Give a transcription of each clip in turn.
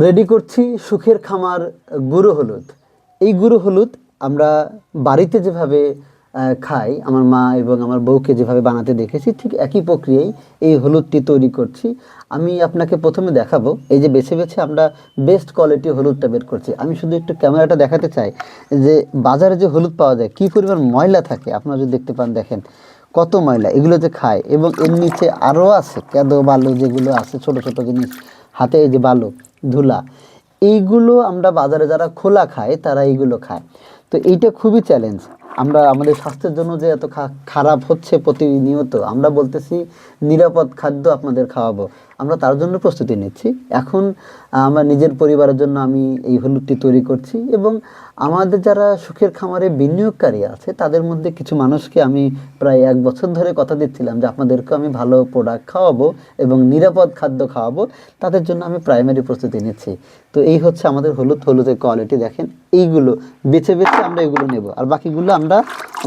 Ready করছি সুখের খামার গুঁড়ো হলুদ। এই গুঁড়ো হলুদ আমরা বাড়িতে যেভাবে খাই, আমার মা এবং আমার বউকে যেভাবে বানাতে দেখেছি ঠিক একই প্রক্রিয়ায় এই হলুদটি তৈরি করছি। আমি আপনাকে প্রথমে দেখাবো, এই যে বেছে বেছে আমরা বেস্ট কোয়ালিটি হলুদটা বের করছি। আমি শুধু একটু ক্যামেরাটা দেখাতে চাই যে বাজারে যে হলুদ পাওয়া যায় কী পরিমাণ ময়লা থাকে, আপনারা যদি দেখতে পান, দেখেন কত ময়লা এগুলো যে খায়। এবং এর নিচে আরও আছে কেদো বালু, যেগুলো আছে ছোট ছোট জিনিস, হাতে এই যে বালু, ধুলা, এইগুলো আমরা বাজারে যারা খোলা খায় তারা এইগুলো খায়। তো এইটা খুবই চ্যালেঞ্জ। আমরা আমাদের স্বাস্থ্যের জন্য যে এত খারাপ হচ্ছে প্রতিনিয়ত, আমরা বলতেছি নিরাপদ খাদ্য আপনাদের খাওয়াবো, আমরা তার জন্য প্রস্তুতি নিচ্ছি। এখন আমার নিজের পরিবারের জন্য আমি এই হলুদটি তৈরি করছি এবং আমাদের যারা সুখের খামারে বিনিয়োগকারী আছে তাদের মধ্যে কিছু মানুষকে আমি প্রায় 1 বছর ধরে কথা দিচ্ছিলাম যে আপনাদেরকে আমি ভালো প্রোডাক্ট খাওয়াবো এবং নিরাপদ খাদ্য খাওয়াবো, তাদের জন্য আমি প্রাইমারি প্রস্তুতি নিচ্ছি। তো এই হচ্ছে আমাদের হলুদের কোয়ালিটি। দেখেন এইগুলো বেছে বেছে আমরা এগুলো নেব, আর বাকিগুলো আমরা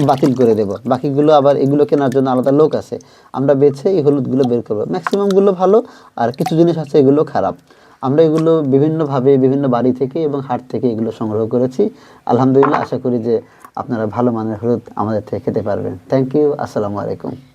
বাতিল করে দেব। বাকিগুলো আবার এগুলো কেনার জন্য আলাদা লোক আছে, আমরা বেছে এই হলুদগুলো বের করবো। ম্যাক্সিমামগুলো ভালো, আর কিছু জিনিস আছে এগুলো খারাপ। আমরা এগুলো বিভিন্নভাবে বিভিন্ন বাড়ি থেকে এবং হাট থেকে এগুলো সংগ্রহ করেছি। আলহামদুলিল্লাহ, আশা করি যে আপনারা ভালো মানের হলুদ আমাদের থেকে খেতে পারবেন। Thank you. আসসালামু আলাইকুম।